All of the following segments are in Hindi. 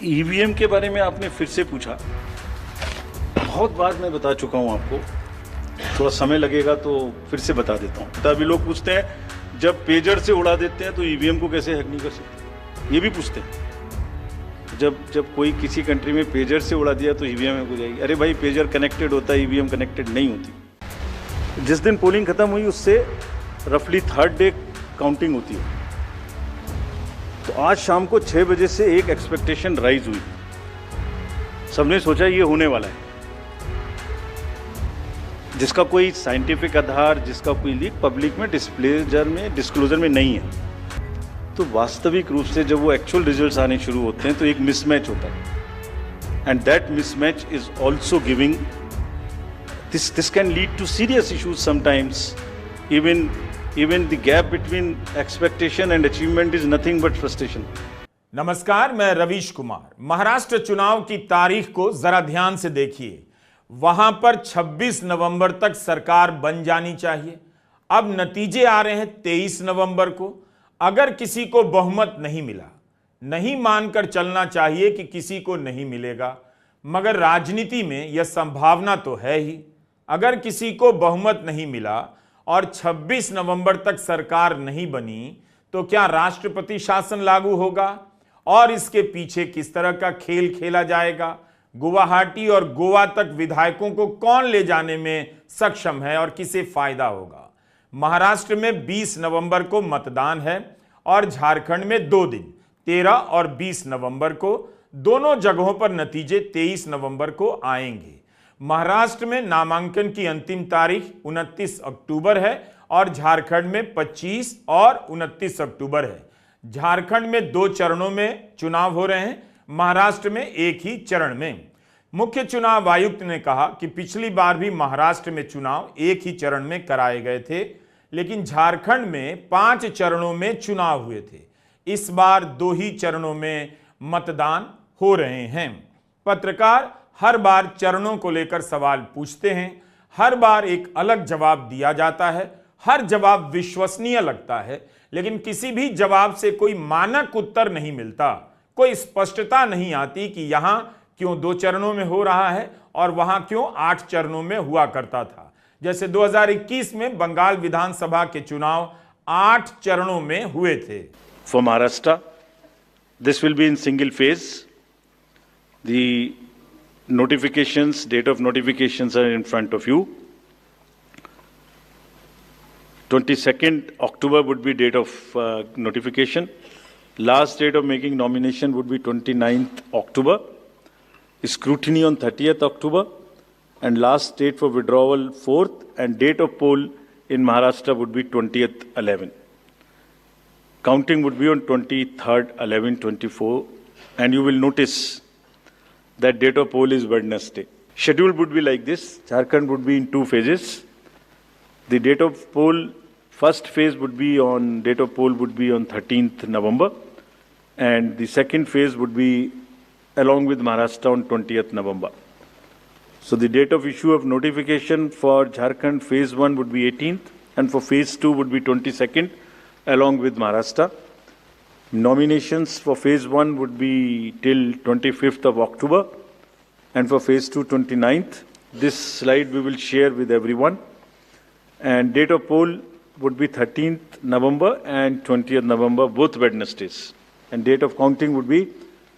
ईवीएम के बारे में आपने फिर से पूछा। बहुत बार मैं बता चुका हूं आपको, थोड़ा समय लगेगा तो फिर से बता देता हूं। तभी लोग पूछते हैं जब पेजर से उड़ा देते हैं तो ईवीएम को कैसे हैक नहीं कर सकते, ये भी पूछते हैं। जब कोई किसी कंट्री में पेजर से उड़ा दिया तो ईवीएम हैक हो जाएगी। अरे भाई, पेजर कनेक्टेड होता है, ईवीएम कनेक्टेड नहीं होती। जिस दिन पोलिंग खत्म हुई उससे रफली थर्ड डे काउंटिंग होती है। तो आज शाम को 6 बजे से एक एक्सपेक्टेशन राइज हुई। सबने सोचा ये होने वाला है, जिसका कोई साइंटिफिक आधार, जिसका कोई लीक पब्लिक में डिस्क्लोजर में नहीं है। तो वास्तविक रूप से जब वो एक्चुअल रिजल्ट्स आने शुरू होते हैं तो एक मिसमैच होता है, and that mismatch is also giving this can lead to serious issues sometimes. Even the gap between expectation and achievement is nothing but frustration. नमस्कार, मैं रवीश कुमार। महाराष्ट्र चुनाव की तारीख को जरा ध्यान से देखिए। वहां पर 26 नवंबर तक सरकार बन जानी चाहिए। अब नतीजे आ रहे हैं 23 नवंबर को। अगर किसी को बहुमत नहीं मिला, नहीं मानकर चलना चाहिए कि किसी को नहीं मिलेगा, मगर राजनीति में यह संभावना तो है ही। अगर किसी को बहुमत नहीं मिला और 26 नवंबर तक सरकार नहीं बनी तो क्या राष्ट्रपति शासन लागू होगा? और इसके पीछे किस तरह का खेल खेला जाएगा? गुवाहाटी और गोवा तक विधायकों को कौन ले जाने में सक्षम है और किसे फायदा होगा? महाराष्ट्र में 20 नवंबर को मतदान है और झारखंड में 2 दिन 13 और 20 नवंबर को। दोनों जगहों पर नतीजे 23 नवंबर को आएंगे। महाराष्ट्र में नामांकन की अंतिम तारीख 29 अक्टूबर है और झारखंड में 25 और 29 अक्टूबर है। झारखंड में 2 चरणों में चुनाव हो रहे हैं, महाराष्ट्र में एक ही चरण में। मुख्य चुनाव आयुक्त ने कहा कि पिछली बार भी महाराष्ट्र में चुनाव एक ही चरण में कराए गए थे, लेकिन झारखंड में 5 चरणों में चुनाव हुए थे। इस बार 2 ही चरणों में मतदान हो रहे हैं। पत्रकार हर बार चरणों को लेकर सवाल पूछते हैं, हर बार एक अलग जवाब दिया जाता है, हर जवाब विश्वसनीय लगता है, लेकिन किसी भी जवाब से कोई मानक उत्तर नहीं मिलता, कोई स्पष्टता नहीं आती कि यहां क्यों 2 चरणों में हो रहा है और वहां क्यों 8 चरणों में हुआ करता था। जैसे 2021 में बंगाल विधानसभा के चुनाव 8 चरणों में हुए थे। For Maharashtra, this will be in single phase. The notifications, date of notifications are in front of you. 22nd October would be date of notification. Last date of making nomination would be 29th October. Scrutiny on 30th October. And last date for withdrawal 4th, and date of poll in Maharashtra would be 20th 11. Counting would be on 23rd 11/24, and you will notice that date of poll is Wednesday. Schedule would be like this. Jharkhand would be in 2 phases. The date of poll, first phase would be on, date of poll would be on 13th November, and the second phase would be along with Maharashtra on 20th November. So the date of issue of notification for Jharkhand phase 1 would be 18th, and for phase 2 would be 22nd along with Maharashtra. Nominations for phase 1 would be till 25th of October, and for phase 2 29th. This slide we will share with everyone. And date of poll would be 13th November and 20th November, both Wednesdays. And date of counting would be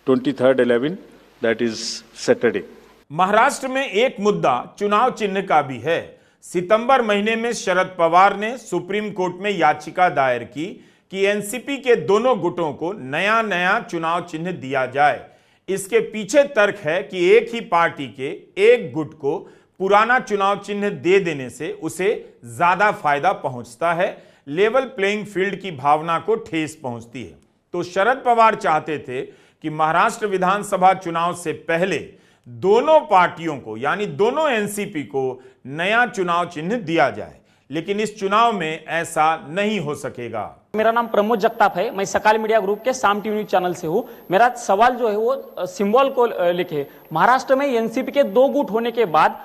23rd 11, that is Saturday. Maharashtra में एक मुद्दा चुनाव चिन्ह का भी है। सितंबर महीने में शरद पवार ने सुप्रीम कोर्ट में याचिका दायर की कि एनसीपी के दोनों गुटों को नया नया चुनाव चिन्ह दिया जाए। इसके पीछे तर्क है कि एक ही पार्टी के एक गुट को पुराना चुनाव चिन्ह दे देने से उसे ज्यादा फायदा पहुंचता है, लेवल प्लेइंग फील्ड की भावना को ठेस पहुंचती है। तो शरद पवार चाहते थे कि महाराष्ट्र विधानसभा चुनाव से पहले दोनों पार्टियों को, यानी दोनों एनसीपी को नया चुनाव चिन्ह दिया जाए, लेकिन इस चुनाव में ऐसा नहीं हो सकेगा। मेरा नाम प्रमोद जगताप है, मैं सकाल मीडिया ग्रुप के साम टीवी न्यूज चैनल से हूं। मेरा सवाल जो है वो सिंबल को लेके, महाराष्ट्र में एनसीपी के 2 गुट होने के बाद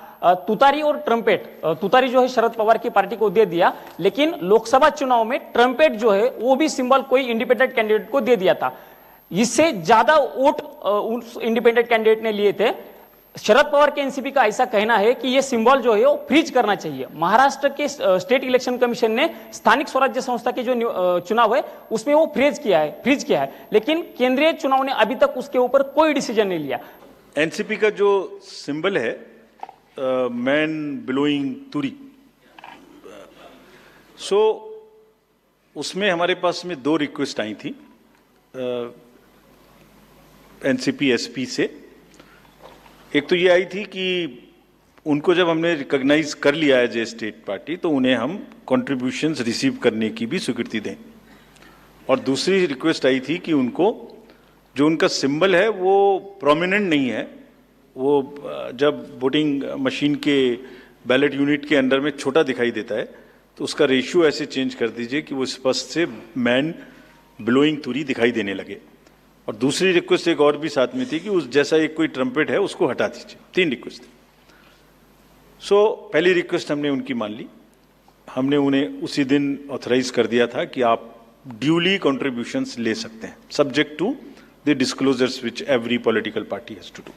तुतारी और ट्रम्पेट, तुतारी जो है शरद पवार की पार्टी को दे दिया, लेकिन लोकसभा चुनाव में ट्रम्पेट जो है वो भी सिंबल कोई इंडिपेंडेंट कैंडिडेट को दे दिया था। इससे ज्यादा वोट उस इंडिपेंडेंट कैंडिडेट ने लिए थे। शरद पवार के एनसीपी का ऐसा कहना है कि ये सिंबल जो है वो फ्रीज करना चाहिए। महाराष्ट्र के स्टेट इलेक्शन कमीशन ने स्थानिक स्वराज्य संस्था के जो चुनाव है उसमें वो फ्रीज किया है, लेकिन केंद्रीय चुनाव ने अभी तक उसके ऊपर कोई डिसीजन नहीं लिया। एनसीपी का जो सिंबल है मैन ब्लोइंग तुरी, उसमें हमारे पास में 2 रिक्वेस्ट आई थी एनसीपी एसपी से। एक तो ये आई थी कि उनको जब हमने रिकॉग्नाइज कर लिया है जे स्टेट पार्टी तो उन्हें हम कंट्रीब्यूशंस रिसीव करने की भी स्वीकृति दें। और दूसरी रिक्वेस्ट आई थी कि उनको जो उनका सिंबल है वो प्रोमिनेंट नहीं है, वो जब वोटिंग मशीन के बैलेट यूनिट के अंदर में छोटा दिखाई देता है तो उसका रेशियो ऐसे चेंज कर दीजिए कि वो स्पष्ट से मैन ब्लोइंग तुरी दिखाई देने लगे। और दूसरी रिक्वेस्ट एक और भी साथ में थी कि उस जैसा एक कोई ट्रम्पेट है उसको हटा दीजिए। 3 रिक्वेस्ट थी। पहली रिक्वेस्ट हमने उनकी मान ली। हमने उन्हें उसी दिन ऑथराइज कर दिया था कि आप ड्यूली कंट्रीब्यूशंस ले सकते हैं subject to the disclosures which every political party has to do.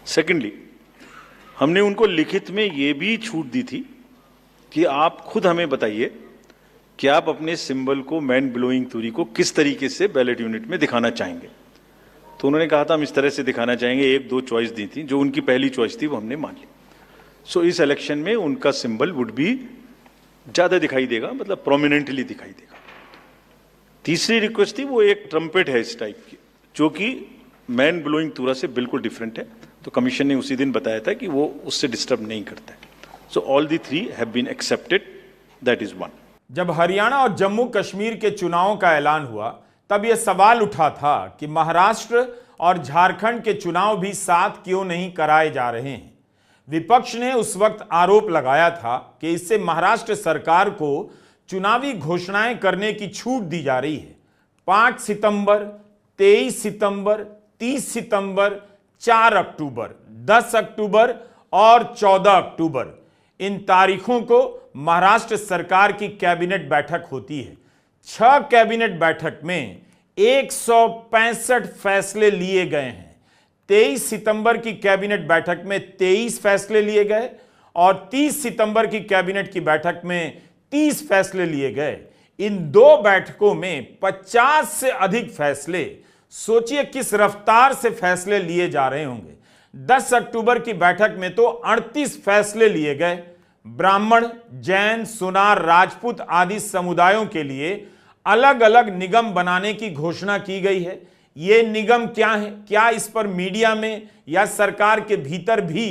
Secondly, हमने उनको लिखित में ये भी छूट दी थी कि आप खुद हमें बताइए कि आप अपने सिंबल को मैन ब्लोइंग तुरी को किस तरीके से बैलेट यूनिट में दिखाना चाहेंगे। तो उन्होंने कहा था हम इस तरह से दिखाना चाहेंगे। 1-2 चॉइस दी थी, जो उनकी पहली चॉइस थी वो हमने मान ली। इस इलेक्शन में उनका सिंबल वुड भी ज्यादा दिखाई देगा, मतलब प्रोमिनेंटली दिखाई देगा। तीसरी रिक्वेस्ट थी वो एक ट्रम्पेट है इस टाइप की जो कि मैन ब्लोइंग तुरा से बिल्कुल डिफरेंट है। तो कमीशन ने उसी दिन बताया था कि वो उससे डिस्टर्ब नहीं करता है। All the 3 have been accepted, that is 1। जब हरियाणा और जम्मू कश्मीर के चुनावों का ऐलान हुआ तब यह सवाल उठा था कि महाराष्ट्र और झारखंड के चुनाव भी साथ क्यों नहीं कराए जा रहे हैं। विपक्ष ने उस वक्त आरोप लगाया था कि इससे महाराष्ट्र सरकार को चुनावी घोषणाएं करने की छूट दी जा रही है। 5 सितंबर, 23 सितंबर, 30 सितंबर, 4 अक्टूबर, 10 अक्टूबर और 14 अक्टूबर, इन तारीखों को महाराष्ट्र सरकार की कैबिनेट बैठक होती है। 6 कैबिनेट बैठक में 165 फैसले लिए गए हैं। 23 सितंबर की कैबिनेट बैठक में 23 फैसले लिए गए और 30 सितंबर की कैबिनेट की बैठक में 30 फैसले लिए गए। इन 2 बैठकों में 50 से अधिक फैसले, सोचिए किस रफ्तार से फैसले लिए जा रहे होंगे। 10 अक्टूबर की बैठक में तो 38 फैसले लिए गए। ब्राह्मण, जैन, सुनार, राजपूत आदि समुदायों के लिए अलग अलग निगम बनाने की घोषणा की गई है। ये निगम क्या है, क्या इस पर मीडिया में या सरकार के भीतर भी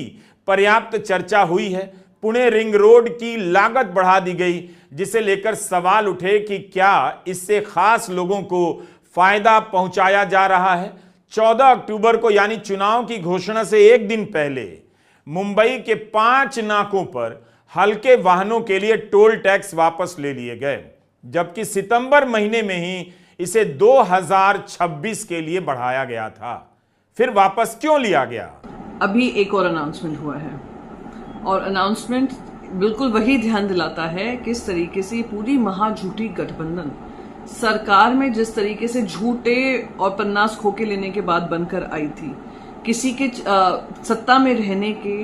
पर्याप्त चर्चा हुई है? पुणे रिंग रोड की लागत बढ़ा दी गई, जिसे लेकर सवाल उठे कि क्या इससे खास लोगों को फायदा पहुंचाया जा रहा है। 14 अक्टूबर को यानी चुनाव की घोषणा से एक दिन पहले मुंबई के 5 नाकों पर हल्के वाहनों के लिए टोल टैक्स वापस ले लिए गए, जबकि सितंबर महीने में ही इसे 2026 के लिए बढ़ाया गया था। फिर वापस क्यों लिया गया? अभी एक और अनाउंसमेंट हुआ है और अनाउंसमेंट बिल्कुल वही ध्यान दिलाता है किस तरीके से पूरी महाझूठी गठबंधन सरकार में जिस तरीके से झूठे और पन्नास खोके लेने के बाद बनकर आई थी, किसी के सत्ता में रहने के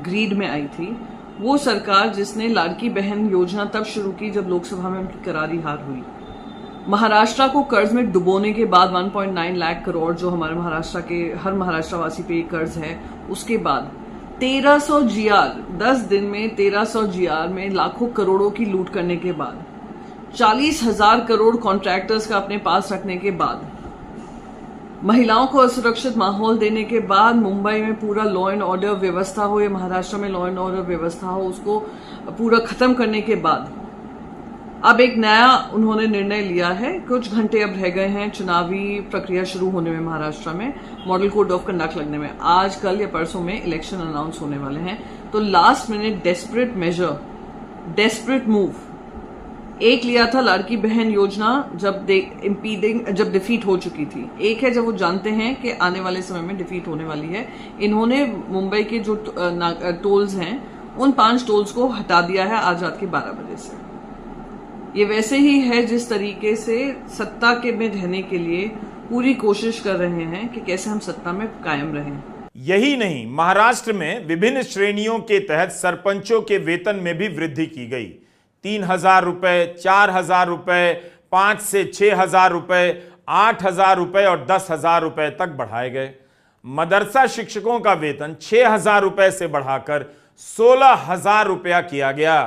ग्रीड में आई थी। वो सरकार जिसने लाड़की बहन योजना तब शुरू की जब लोकसभा में उनकी करारी हार हुई। महाराष्ट्र को कर्ज में डुबोने के बाद 1.9 लाख करोड़ जो हमारे महाराष्ट्र के हर महाराष्ट्रवासी पे कर्ज है, उसके बाद 1300 GR 10 दिन में 1300 GR में लाखों करोड़ों की लूट करने के बाद 40,000 करोड़ कॉन्ट्रैक्टर्स का अपने पास रखने के बाद महिलाओं को असुरक्षित माहौल देने के बाद मुंबई में पूरा लॉ एंड ऑर्डर व्यवस्था हो या महाराष्ट्र में लॉ एंड ऑर्डर व्यवस्था हो, उसको पूरा खत्म करने के बाद अब एक नया उन्होंने निर्णय लिया है। कुछ घंटे अब रह गए हैं चुनावी प्रक्रिया शुरू होने में, महाराष्ट्र में मॉडल कोड ऑफ कंडक्ट लगने में। आज कल या परसों में इलेक्शन अनाउंस होने वाले हैं। तो last minute desperate measure, desperate move एक लिया था लाड़की बहन योजना जब जब डिफीट हो चुकी थी। एक है जब वो जानते हैं कि आने वाले समय में डिफीट होने वाली है। इन्होंने मुंबई के जो टोल्स हैं उन 5 टोल्स को हटा दिया है आज रात के 12 बजे से। ये वैसे ही है जिस तरीके से सत्ता के में रहने के लिए पूरी कोशिश कर रहे हैं कि कैसे हम सत्ता में कायम रहें। यही नहीं, महाराष्ट्र में विभिन्न श्रेणियों के तहत सरपंचों के वेतन में भी वृद्धि की गई। 3,000 रुपए, 4,000 रुपए, 5 से 6,000 रुपए, 8,000 रुपए और 10,000 रुपए तक बढ़ाए गए। मदरसा शिक्षकों का वेतन 6,000 रुपए से बढ़ाकर 16,000 रुपया किया गया।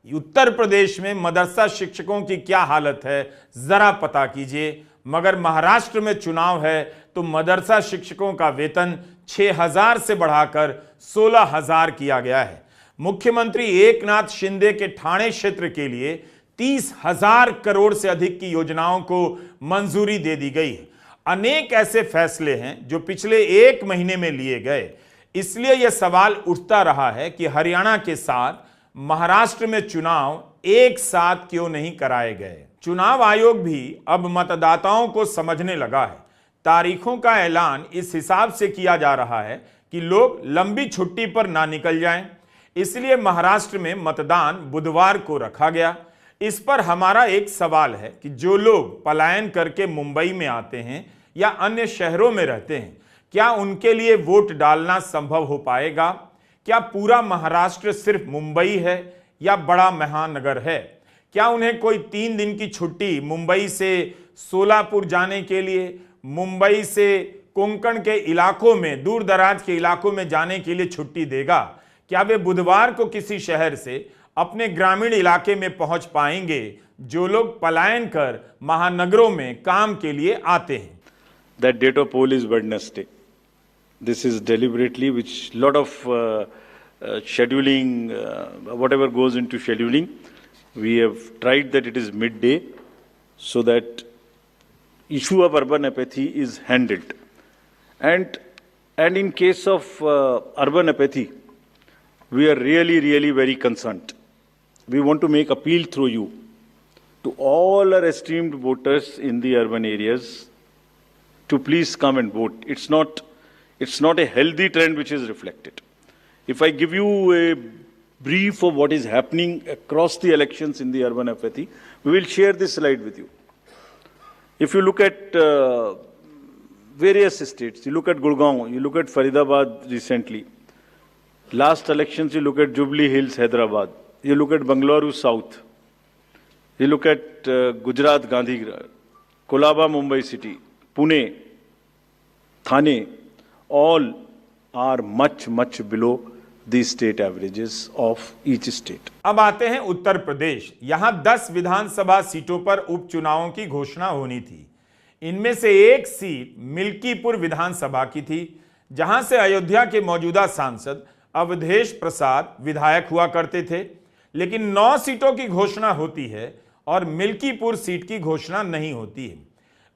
उत्तर प्रदेश में मदरसा शिक्षकों की क्या हालत है जरा पता कीजिए। मगर महाराष्ट्र में चुनाव है तो मदरसा शिक्षकों का वेतन 6,000 से बढ़ाकर 16,000 किया गया है। मुख्यमंत्री एकनाथ शिंदे के ठाणे क्षेत्र के लिए 30,000 करोड़ से अधिक की योजनाओं को मंजूरी दे दी गई है। अनेक ऐसे फैसले हैं जो पिछले 1 महीने में लिए गए। इसलिए यह सवाल उठता रहा है कि हरियाणा के साथ महाराष्ट्र में चुनाव एक साथ क्यों नहीं कराए गए। चुनाव आयोग भी अब मतदाताओं को समझने लगा है। तारीखों का ऐलान इस हिसाब से किया जा रहा है कि लोग लंबी छुट्टी पर ना निकल जाएं। इसलिए महाराष्ट्र में मतदान बुधवार को रखा गया। इस पर हमारा एक सवाल है कि जो लोग पलायन करके मुंबई में आते हैं या अन्य शहरों में रहते हैं, क्या उनके लिए वोट डालना संभव हो पाएगा? क्या पूरा महाराष्ट्र सिर्फ मुंबई है या बड़ा महानगर है? क्या उन्हें कोई 3 दिन की छुट्टी मुंबई से सोलापुर जाने के लिए, मुंबई से कोंकण के इलाकों में, दूर दराज के इलाकों में जाने के लिए छुट्टी देगा? क्या वे बुधवार को किसी शहर से अपने ग्रामीण इलाके में पहुंच पाएंगे जो लोग पलायन कर महानगरों में काम के लिए आते हैं? That date of poll is Wednesday. This is deliberately, which lot of scheduling, whatever goes into scheduling, we have tried that it is midday so that issue of urban apathy is handled. And in case of urban apathy, we are really very concerned. We want to make appeal through you to all our esteemed voters in the urban areas to please come and vote. It's not a healthy trend which is reflected. If I give you a brief of what is happening across the elections in the urban apathy, we will share this slide with you. If you look at various states, you look at Gurgaon, you look at Faridabad recently. Last elections, you look at Jubilee Hills, Hyderabad. You look at Bangalore South. You look at Gujarat, Gandhigram, Kolaba, Mumbai City, Pune, Thane, all are much below the state averages of each state. अब आते हैं उत्तर प्रदेश। यहां 10 विधानसभा सीटों पर उपचुनावों की घोषणा होनी थी। इनमें से एक सीट मिल्कीपुर विधानसभा की थी, जहां से अयोध्या के मौजूदा सांसद अवधेश प्रसाद विधायक हुआ करते थे। लेकिन 9 सीटों की घोषणा होती है और मिल्कीपुर सीट की घोषणा नहीं होती है।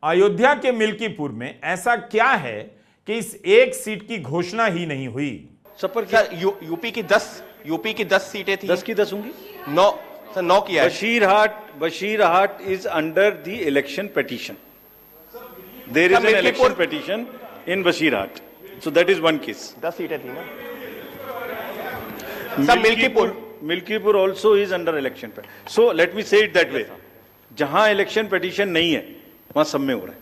अयोध्या के मिल्कीपुर में ऐसा क्या है कि इस एक सीट की घोषणा ही नहीं हुई? सर, यूपी की 10 सीटें थी। 10 की 10 होंगी? 9 किया है। Basirhat is under the election petition. There is an election petition in Bashirhat. So that is one case. 10 सीटें थी ना sir. Milkipur also is under election petition. So let me say it that way. जहां election petition नहीं है, वहां सब में हो रहा है।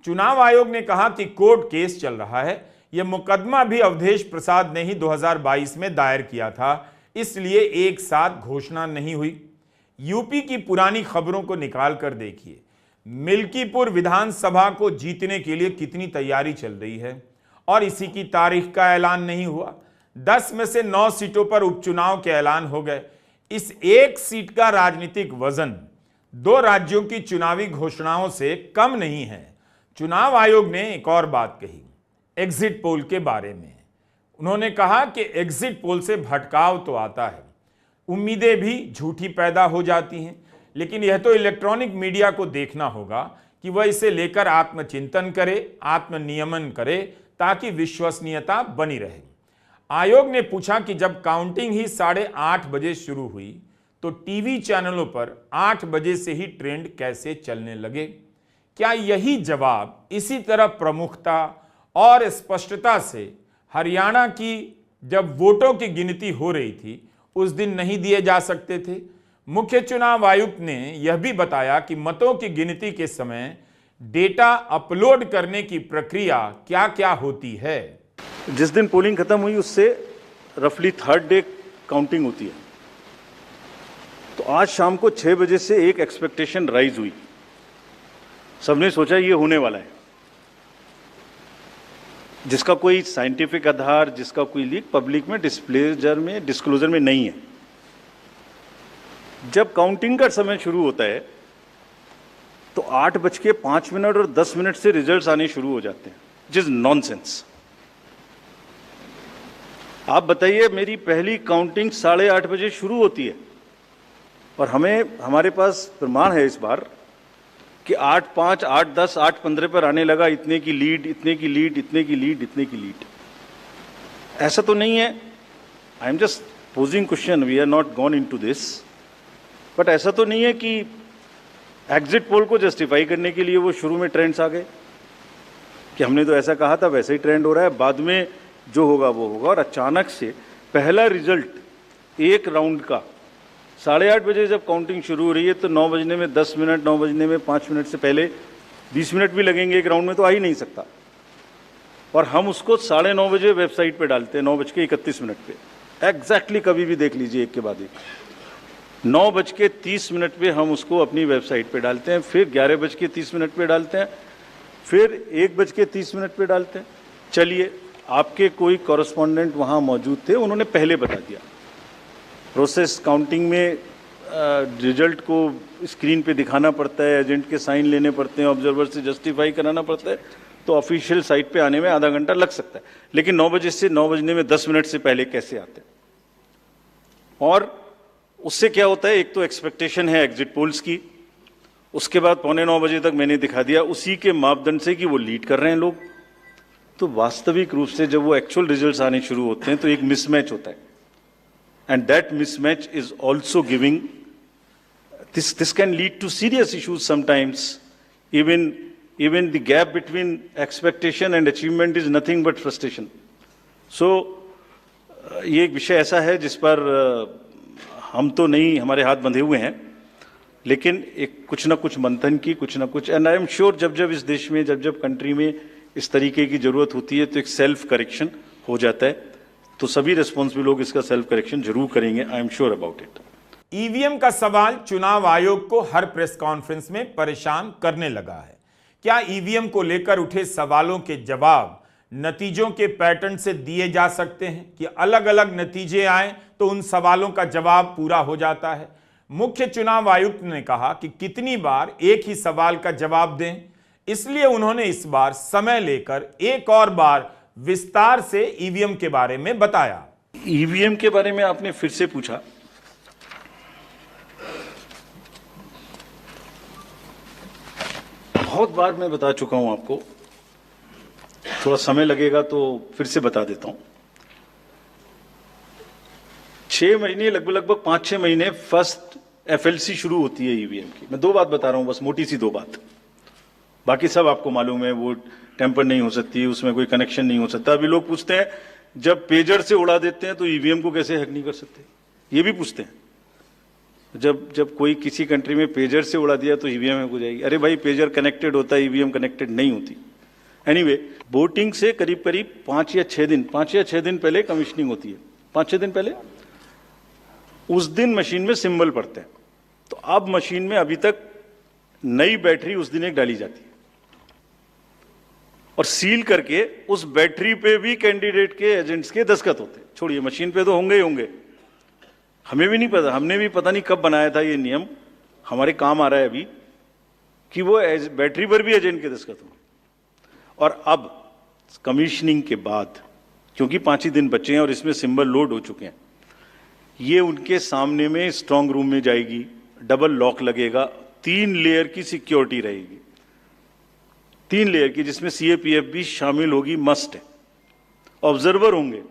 चुनाव आयोग ने कहा कि कोर्ट केस चल रहा है। यह मुकदमा भी अवधेश प्रसाद ने ही 2022 में दायर किया था, इसलिए एक साथ घोषणा नहीं हुई। यूपी की पुरानी खबरों को निकाल कर देखिए। मिल्कीपुर विधानसभा को जीतने के लिए कितनी तैयारी चल रही है और इसी की तारीख का ऐलान नहीं हुआ। 10 में से 9 सीटों पर उपचुनाव के ऐलान हो गए। इस एक सीट का राजनीतिक वजन 2 राज्यों की चुनावी घोषणाओं से कम नहीं है। चुनाव आयोग ने एक और बात कही एग्जिट पोल के बारे में। उन्होंने कहा कि एग्जिट पोल से भटकाव तो आता है, उम्मीदें भी झूठी पैदा हो जाती हैं, लेकिन यह तो इलेक्ट्रॉनिक मीडिया को देखना होगा कि वह इसे लेकर आत्मचिंतन करे, आत्मनियमन करे, ताकि विश्वसनीयता बनी रहे। आयोग ने पूछा कि जब काउंटिंग ही 8:30 बजे शुरू हुई तो टीवी चैनलों पर 8 बजे से ही ट्रेंड कैसे चलने लगे? क्या यही जवाब इसी तरह प्रमुखता और स्पष्टता से हरियाणा की जब वोटों की गिनती हो रही थी उस दिन नहीं दिए जा सकते थे? मुख्य चुनाव आयुक्त ने यह भी बताया कि मतों की गिनती के समय डेटा अपलोड करने की प्रक्रिया क्या क्या होती है? जिस दिन पोलिंग खत्म हुई उससे रफली थर्ड डे काउंटिंग होती है। तो आज शाम को 6 बजे से एक एक्सपेक्टेशन राइज हुई। सबने सोचा ये होने वाला है, जिसका कोई साइंटिफिक आधार, जिसका कोई लीक पब्लिक में डिस्क्लोजर में नहीं है। जब काउंटिंग का समय शुरू होता है तो 8:05 और 10 से रिजल्ट्स आने शुरू हो जाते हैं, जिस नॉनसेंस। आप बताइए, मेरी पहली काउंटिंग 8:30 बजे शुरू होती है और हमारे पास प्रमाण है इस बार कि 8:05, 8:10, 8:15 पर आने लगा इतने की लीड, इतने की लीड, इतने की लीड, इतने की लीड। ऐसा तो नहीं है, I am just posing question, we are not gone into this, but ऐसा तो नहीं है कि एग्जिट पोल को जस्टिफाई करने के लिए वो शुरू में ट्रेंड्स आ गए कि हमने तो ऐसा कहा था, वैसे ही ट्रेंड हो रहा है, बाद में जो होगा वो होगा। और अचानक से पहला रिजल्ट एक राउंड का 8:30 बजे जब काउंटिंग शुरू हो रही है तो 9 बजने में 10 मिनट, 9 बजने में 5 मिनट से पहले 20 मिनट भी लगेंगे एक राउंड में, तो आ ही नहीं सकता। और हम उसको 9:30 बजे वेबसाइट पे डालते हैं 9:31 पे, एग्जैक्टली कभी भी देख लीजिए एक के बाद एक। 9:30 पे हम उसको अपनी वेबसाइट पे डालते हैं, फिर 11:30 पे डालते हैं, फिर 1:30 पे डालते हैं। चलिए, आपके कोई कॉरेस्पॉन्डेंट वहाँ मौजूद थे, उन्होंने पहले बता दिया। प्रोसेस काउंटिंग में रिजल्ट को स्क्रीन पे दिखाना पड़ता है, एजेंट के साइन लेने पड़ते हैं, ऑब्जर्वर से जस्टिफाई कराना पड़ता है, तो ऑफिशियल साइट पे आने में आधा घंटा लग सकता है। लेकिन 9 बजे से 9 बजने में 10 मिनट से पहले कैसे आते हैं? और उससे क्या होता है, एक तो एक्सपेक्टेशन है एग्जिट पोल्स की, उसके बाद 8:45 बजे तक मैंने दिखा दिया उसी के मापदंड से कि वो लीड कर रहे हैं लोग। तो वास्तविक रूप से जब वो एक्चुअल रिजल्ट्स आने शुरू होते हैं तो एक मिसमैच होता है, and that mismatch is also giving this can lead to serious issues sometimes. Even the gap between expectation and achievement is nothing but frustration. So ये एक विषय ऐसा है जिस पर हम तो नहीं, हमारे हाथ बंधे हुए हैं, लेकिन एक कुछ ना कुछ मंथन की, कुछ ना कुछ, एंड आई एम श्योर जब इस देश में, जब कंट्री में इस तरीके की जरूरत होती है तो एक सेल्फ करेक्शन हो जाता है। तो सभी रिस्पॉन्सिबल लोग इसका सेल्फ करेक्शन जरूर करेंगे, I am sure about it. EVM का सवाल चुनाव आयोग को हर प्रेस कॉन्फ्रेंस में परेशान करने लगा है। क्या ईवीएम को लेकर उठे सवालों के जवाब नतीजों के पैटर्न से दिए जा सकते हैं कि अलग अलग नतीजे आए तो उन सवालों का जवाब पूरा हो जाता है? मुख्य चुनाव आयुक्त ने कहा कि कितनी बार एक ही सवाल का जवाब दें, इसलिए उन्होंने इस बार समय लेकर एक और बार विस्तार से ईवीएम के बारे में बताया। ईवीएम के बारे में आपने फिर से पूछा। बहुत बार मैं बता चुका हूं आपको, थोड़ा समय लगेगा तो फिर से बता देता हूं। 6 महीने, लगभग 5-6 महीने फर्स्ट एफएलसी शुरू होती है ईवीएम की। मैं 2 बात बता रहा हूं, बस मोटी सी 2 बात, बाकी सब आपको मालूम है। वो टेम्पर नहीं हो सकती, उसमें कोई कनेक्शन नहीं हो सकता। अभी लोग पूछते हैं जब पेजर से उड़ा देते हैं तो ईवीएम को कैसे हैक नहीं कर सकते, ये भी पूछते हैं। जब कोई किसी कंट्री में पेजर से उड़ा दिया तो ईवीएम हैक हो जाएगी। अरे भाई, पेजर कनेक्टेड होता है, ईवीएम कनेक्टेड नहीं होती। एनीवे, वोटिंग से करीब 5 या 6 दिन पहले कमीशनिंग होती है। 5-6 दिन पहले उस दिन मशीन में सिंबल पड़ते हैं। तो अब मशीन में अभी तक नई बैटरी उस दिन एक डाली जाती है और सील करके उस बैटरी पे भी कैंडिडेट के एजेंट्स के दस्तखत होते हैं। छोड़िए, मशीन पे तो होंगे ही होंगे, हमें भी नहीं पता, हमने भी पता नहीं कब बनाया था ये नियम, हमारे काम आ रहा है अभी कि वो बैटरी पर भी एजेंट के दस्तखत हो। और अब कमीशनिंग के बाद, क्योंकि 5 ही दिन बचे हैं और इसमें सिंबल लोड हो चुके हैं, ये उनके सामने में स्ट्रांग रूम में जाएगी, डबल लॉक लगेगा, 3 लेयर की सिक्योरिटी रहेगी, 3 लेयर की, जिसमें सीएपीएफ भी शामिल होगी, मस्ट है। ऑब्जर्वर होंगे।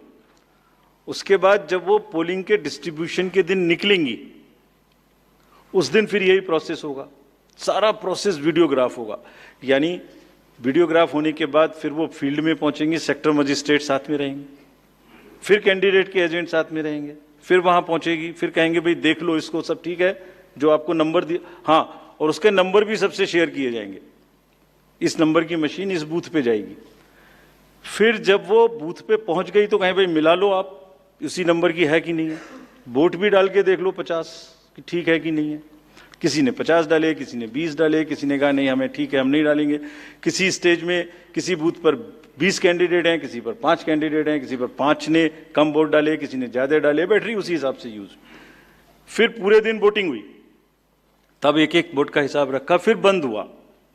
उसके बाद जब वो पोलिंग के डिस्ट्रीब्यूशन के दिन निकलेंगी, उस दिन फिर यही प्रोसेस होगा, सारा प्रोसेस वीडियोग्राफ होगा। यानी वीडियोग्राफ होने के बाद फिर वो फील्ड में पहुंचेंगे, सेक्टर मजिस्ट्रेट साथ में रहेंगे, फिर कैंडिडेट के एजेंट साथ में रहेंगे, फिर वहां पहुंचेगी, फिर कहेंगे भाई देख लो इसको, सब ठीक है, जो आपको नंबर दिया, हाँ, और उसके नंबर भी सबसे शेयर किए जाएंगे। इस नंबर की मशीन इस बूथ पे जाएगी। फिर जब वो बूथ पे पहुंच गई तो कहें भाई मिला लो आप, इसी नंबर की है कि नहीं है। वोट भी डाल के देख लो 50 कि ठीक है कि नहीं है। किसी ने 50 डाले, किसी ने 20 डाले, किसी ने कहा नहीं हमें ठीक है हम नहीं डालेंगे। किसी स्टेज में किसी बूथ पर 20 कैंडिडेट हैं, किसी पर 5 कैंडिडेट हैं, किसी पर 5 ने कम वोट डाले, किसी ने ज्यादा डाले, बैटरी उसी हिसाब से यूज। फिर पूरे दिन वोटिंग हुई, तब एक एक वोट का हिसाब रखा, फिर बंद हुआ।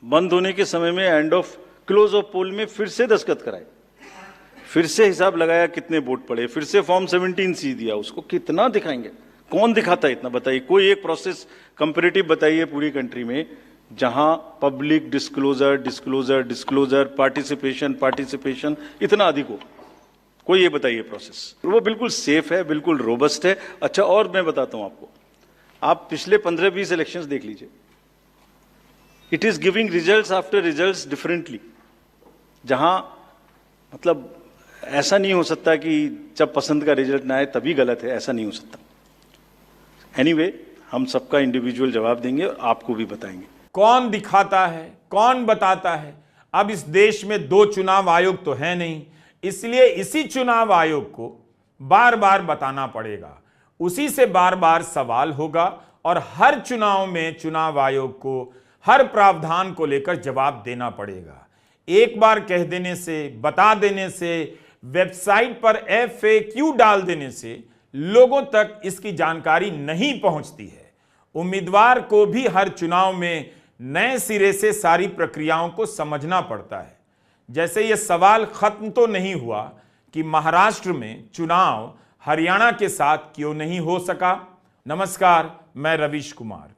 बंद होने के समय में एंड ऑफ क्लोज ऑफ पोल में फिर से दस्तखत कराए, फिर से हिसाब लगाया कितने वोट पड़े, फिर से फॉर्म 17C दिया। उसको कितना दिखाएंगे, कौन दिखाता है इतना, बताइए। कोई एक प्रोसेस कंपैरेटिव बताइए पूरी कंट्री में जहां public disclosure disclosure disclosure participation participation इतना अधिक हो। कोई ये बताइए प्रोसेस। वो बिल्कुल सेफ है, बिल्कुल रोबस्ट है। अच्छा, और मैं बताता हूं आपको, आप पिछले 15-20 इलेक्शंस देख लीजिए, it is giving results after results differently. जहां मतलब ऐसा नहीं हो सकता कि जब पसंद का रिजल्ट ना आए तभी गलत है, ऐसा नहीं हो सकता। एनीवे, हम सबका इंडिविजुअल जवाब देंगे और आपको भी बताएंगे। कौन दिखाता है, कौन बताता है? अब इस देश में 2 चुनाव आयोग तो है नहीं, इसलिए इसी चुनाव आयोग को बार बार बताना पड़ेगा, उसी से बार बार सवाल होगा और हर चुनाव में चुनाव आयोग को हर प्रावधान को लेकर जवाब देना पड़ेगा। एक बार कह देने से, बता देने से, वेबसाइट पर FAQ डाल देने से लोगों तक इसकी जानकारी नहीं पहुंचती है। उम्मीदवार को भी हर चुनाव में नए सिरे से सारी प्रक्रियाओं को समझना पड़ता है। जैसे यह सवाल खत्म तो नहीं हुआ कि महाराष्ट्र में चुनाव हरियाणा के साथ क्यों नहीं हो सका। नमस्कार, मैं रवीश कुमार।